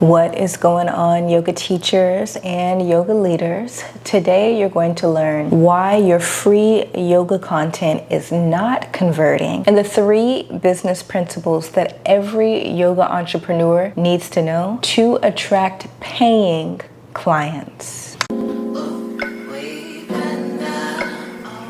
What is going on, yoga teachers and yoga leaders? Today you're going to learn why your free yoga content is not converting and the 3 business principles that every yoga entrepreneur needs to know to attract paying clients.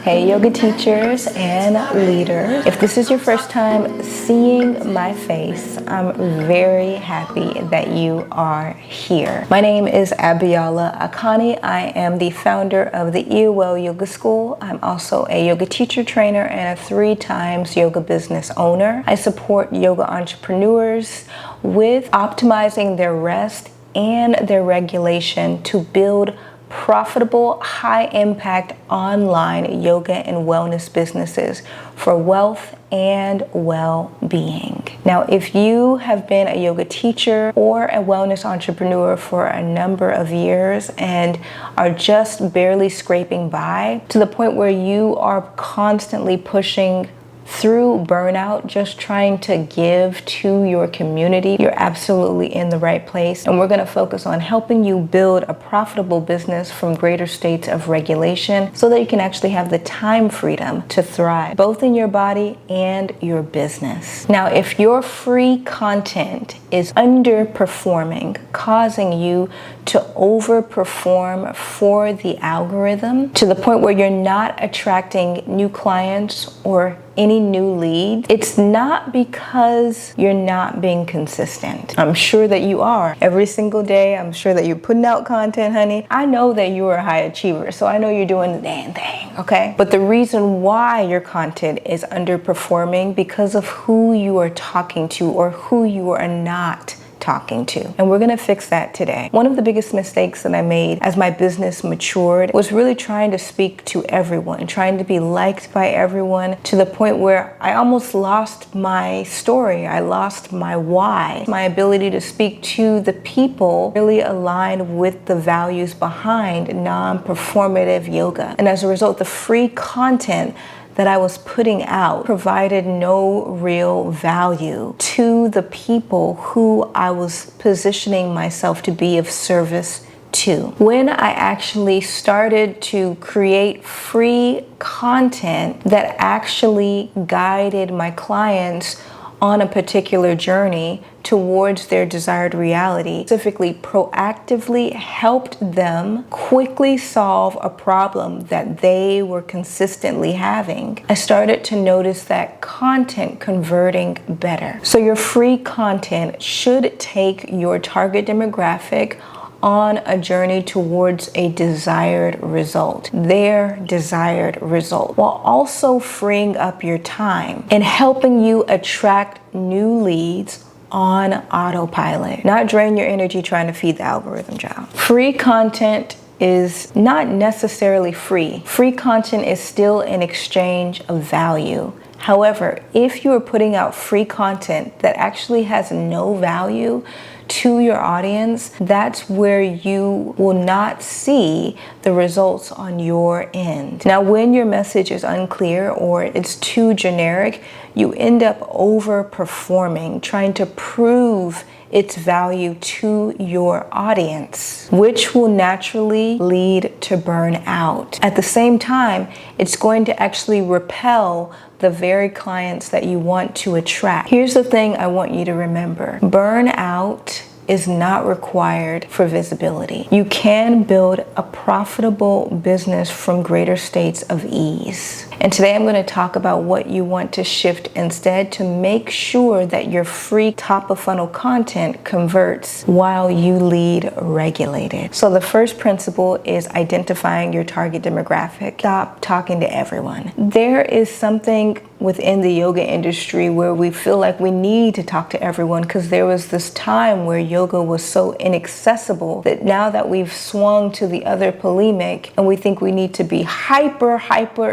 Hey yoga teachers and leaders. If this is your first time seeing my face, I'm very happy that you are here. My name is Abiola Akani. I am the founder of the EOL Yoga School. I'm also a yoga teacher trainer and a 3 times yoga business owner. I support yoga entrepreneurs with optimizing their rest and their regulation to build profitable, high-impact online yoga and wellness businesses for wealth and well-being. Now, if you have been a yoga teacher or a wellness entrepreneur for a number of years and are just barely scraping by to the point where you are constantly pushing through burnout, just trying to give to your community, you're absolutely in the right place. And we're going to focus on helping you build a profitable business from greater states of regulation so that you can actually have the time freedom to thrive, both in your body and your business. Now, if your free content is underperforming, causing you to overperform for the algorithm to the point where you're not attracting new clients or any new leads, it's not because you're not being consistent. I'm sure that you are. Every single day, I'm sure that you're putting out content, honey. I know that you are a high achiever, so I know you're doing the damn thing, okay? But the reason why your content is underperforming because of who you are talking to or who you are not talking to. And we're gonna fix that today. One of the biggest mistakes that I made as my business matured was really trying to speak to everyone, trying to be liked by everyone to the point where I almost lost my story. I lost my why. My ability to speak to the people really aligned with the values behind non-performative yoga. And as a result, the free content that I was putting out provided no real value to the people who I was positioning myself to be of service to. When I actually started to create free content that actually guided my clients on a particular journey towards their desired reality, specifically proactively helped them quickly solve a problem that they were consistently having, I started to notice that content converting better. So your free content should take your target demographic on a journey towards a desired result, their desired result, while also freeing up your time and helping you attract new leads on autopilot, not drain your energy trying to feed the algorithm, child. Free content is not necessarily free. Free content is still an exchange of value. However, if you are putting out free content that actually has no value to your audience, that's where you will not see the results on your end. Now, when your message is unclear or it's too generic, you end up overperforming, trying to prove its value to your audience, which will naturally lead to burnout. At the same time, it's going to actually repel the very clients that you want to attract. Here's the thing I want you to remember. Burnout is not required for visibility. You can build a profitable business from greater states of ease. And today I'm going to talk about what you want to shift instead to make sure that your free top of funnel content converts while you lead regulated. So the first principle is identifying your target demographic. Stop talking to everyone. There is something within the yoga industry where we feel like we need to talk to everyone because there was this time where yoga was so inaccessible that now that we've swung to the other polemic and we think we need to be hyper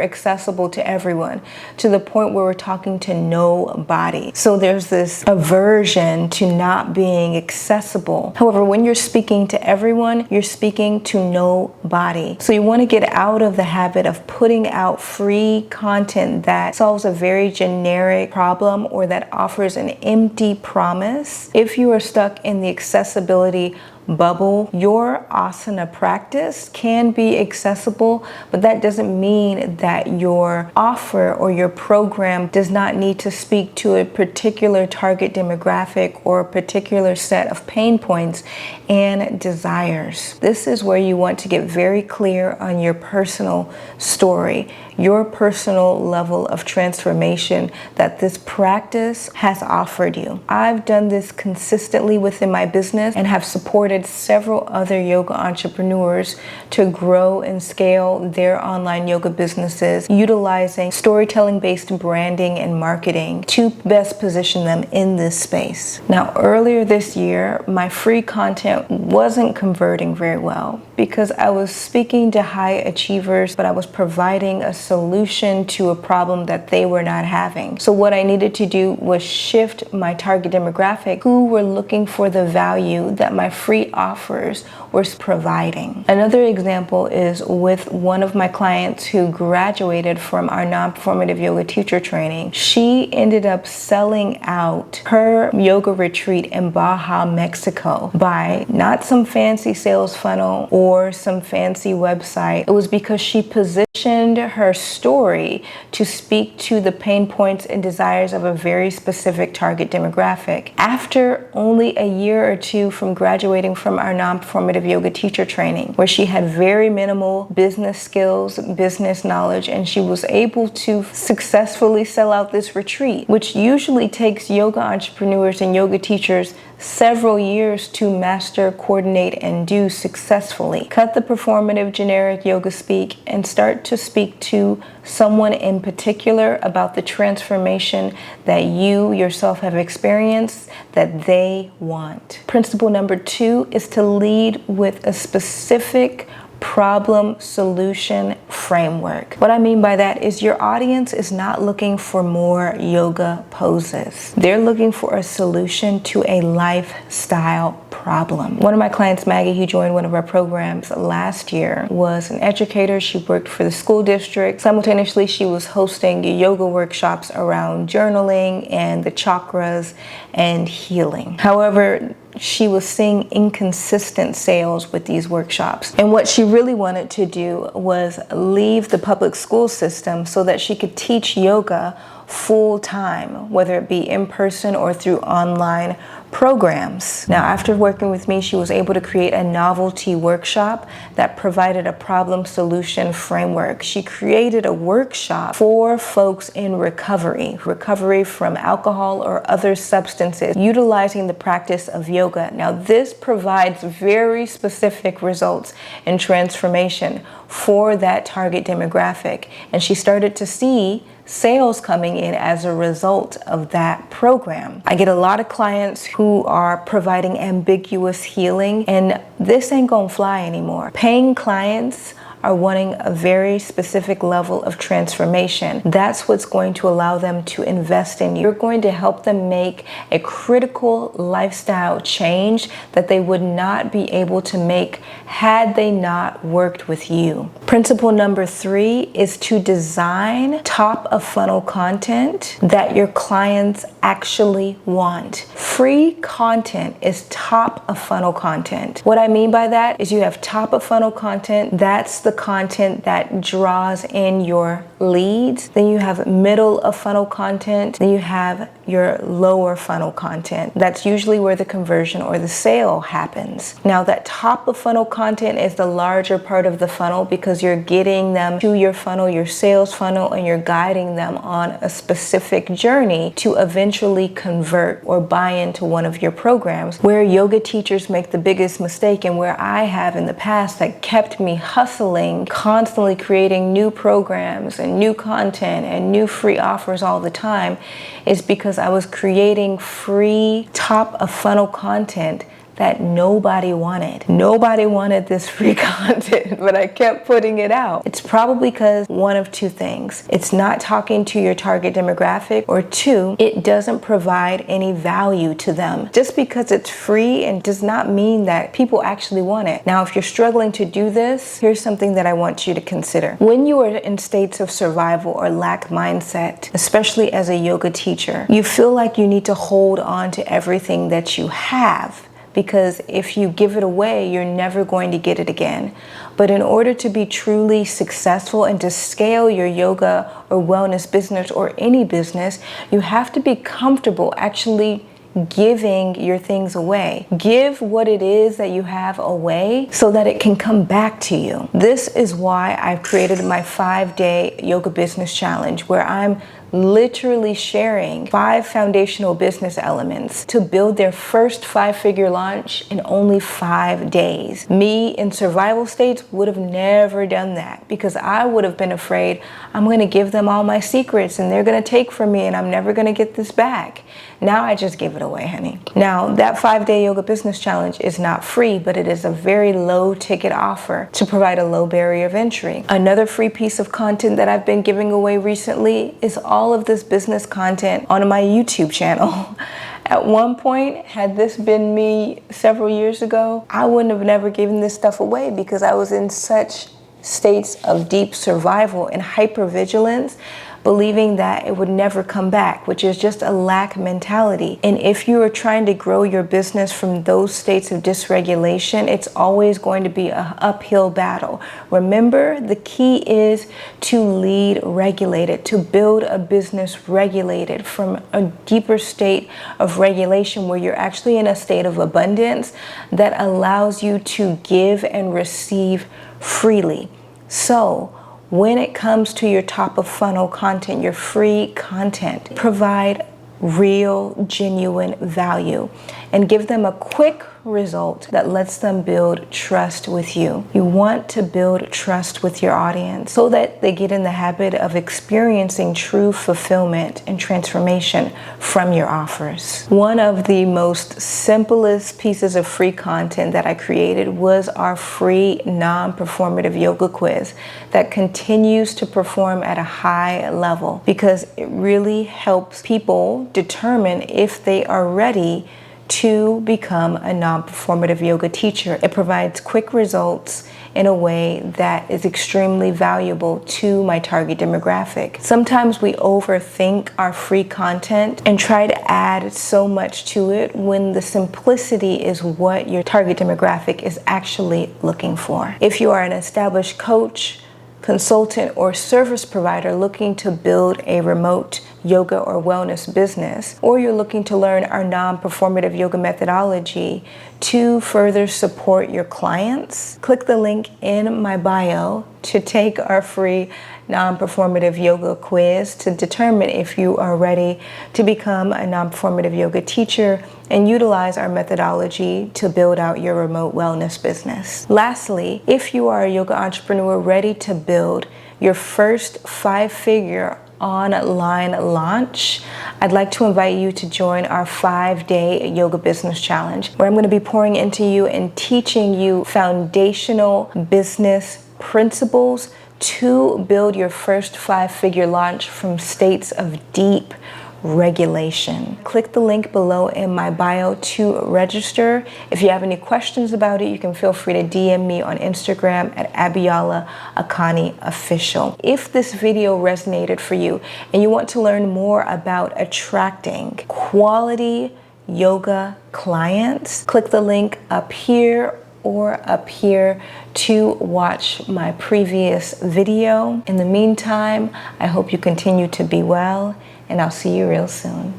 accessible accessible to everyone, to the point where we're talking to nobody. So there's this aversion to not being accessible. However, when you're speaking to everyone, you're speaking to nobody. So you want to get out of the habit of putting out free content that solves a very generic problem or that offers an empty promise. If you are stuck in the accessibility bubble, your asana practice can be accessible, but that doesn't mean that your offer or your program does not need to speak to a particular target demographic or a particular set of pain points and desires. This is where you want to get very clear on your personal story, your personal level of transformation that this practice has offered you. I've done this consistently within my business and have supported several other yoga entrepreneurs to grow and scale their online yoga businesses, utilizing storytelling-based branding and marketing to best position them in this space. Now, earlier this year, my free content wasn't converting very well because I was speaking to high achievers, but I was providing a solution to a problem that they were not having. So what I needed to do was shift my target demographic who were looking for the value that my free offers were providing. Another example is with one of my clients who graduated from our non-performative yoga teacher training. She ended up selling out her yoga retreat in Baja, Mexico by not some fancy sales funnel or some fancy website. It was because she positioned her story to speak to the pain points and desires of a very specific target demographic. After only a year or two from graduating from our non-performative yoga teacher training, where she had very minimal business skills, business knowledge, and she was able to successfully sell out this retreat, which usually takes yoga entrepreneurs and yoga teachers several years to master, coordinate, and do successfully. Cut the performative generic yoga speak and start to speak to someone in particular about the transformation that you yourself have experienced that they want. Principle number 2 is to lead with a specific problem solution framework. What I mean by that is your audience is not looking for more yoga poses. They're looking for a solution to a lifestyle problem. One of my clients, Maggie, who joined one of our programs last year, was an educator. She worked for the school district. Simultaneously, she was hosting yoga workshops around journaling and the chakras and healing. However, she was seeing inconsistent sales with these workshops. And what she really wanted to do was leave the public school system so that she could teach yoga full time, whether it be in person or through online programs. Now, after working with me, she was able to create a novelty workshop that provided a problem solution framework. She created a workshop for folks in recovery from alcohol or other substances, utilizing the practice of yoga. Now, this provides very specific results and transformation for that target demographic. And she started to see sales coming in as a result of that program. I get a lot of clients who are providing ambiguous healing, and this ain't gonna fly anymore. Paying clients are wanting a very specific level of transformation. That's what's going to allow them to invest in you. You're going to help them make a critical lifestyle change that they would not be able to make had they not worked with you. Principle number 3 is to design top of funnel content that your clients actually want. Free content is top of funnel content. What I mean by that is you have top of funnel content, that's the content that draws in your leads. Then you have middle of funnel content. Then you have your lower funnel content. That's usually where the conversion or the sale happens. Now, that top of funnel content is the larger part of the funnel because you're getting them to your funnel, your sales funnel, and you're guiding them on a specific journey to eventually convert or buy into one of your programs. Where yoga teachers make the biggest mistake, and where I have in the past that kept me hustling, constantly creating new programs and new content and new free offers all the time, is because I was creating free top of funnel content that nobody wanted. Nobody wanted this free content, but I kept putting it out. It's probably because one of two things. It's not talking to your target demographic, or two, it doesn't provide any value to them. Just because it's free and does not mean that people actually want it. Now, if you're struggling to do this, here's something that I want you to consider. When you are in states of survival or lack mindset, especially as a yoga teacher, you feel like you need to hold on to everything that you have, because if you give it away, you're never going to get it again. But in order to be truly successful and to scale your yoga or wellness business or any business, you have to be comfortable actually giving your things away. Give what it is that you have away so that it can come back to you. This is why I've created my 5-day yoga business challenge, where I'm literally sharing 5 foundational business elements to build their first 5-figure launch in only 5 days. Me in survival states would have never done that, because I would have been afraid I'm going to give them all my secrets and they're going to take from me and I'm never going to get this back. Now I just give it away, honey. Now, that 5-day yoga business challenge is not free, but it is a very low ticket offer to provide a low barrier of entry. Another free piece of content that I've been giving away recently is all of this business content on my YouTube channel. At one point, had this been me several years ago, I wouldn't have never given this stuff away, because I was in such states of deep survival and hypervigilance, believing that it would never come back, which is just a lack mentality. And if you are trying to grow your business from those states of dysregulation, it's always going to be an uphill battle. Remember, the key is to lead regulated, to build a business regulated from a deeper state of regulation, where you're actually in a state of abundance that allows you to give and receive freely. So, when it comes to your top of funnel content, your free content, provide real, genuine value and give them a quick result that lets them build trust with you. You want to build trust with your audience so that they get in the habit of experiencing true fulfillment and transformation from your offers. One of the most simplest pieces of free content that I created was our free non-performative yoga quiz that continues to perform at a high level, because it really helps people determine if they are ready to become a non-performative yoga teacher. It provides quick results in a way that is extremely valuable to my target demographic. Sometimes we overthink our free content and try to add so much to it, when the simplicity is what your target demographic is actually looking for. If you are an established coach, consultant, or service provider looking to build a remote yoga or wellness business, or you're looking to learn our non-performative yoga methodology to further support your clients, click the link in my bio to take our free non-performative yoga quiz to determine if you are ready to become a non-performative yoga teacher and utilize our methodology to build out your remote wellness business. Lastly, if you are a yoga entrepreneur ready to build your first 5-figure online launch, I'd like to invite you to join our 5-day yoga business challenge, where I'm going to be pouring into you and teaching you foundational business principles to build your first 5-figure launch from states of deep regulation. Click the link below in my bio to register. If you have any questions about it, you can feel free to DM me on Instagram at Abiola Akani Official. If this video resonated for you and you want to learn more about attracting quality yoga clients, click the link up here or up here to watch my previous video. In the meantime, I hope you continue to be well, and I'll see you real soon.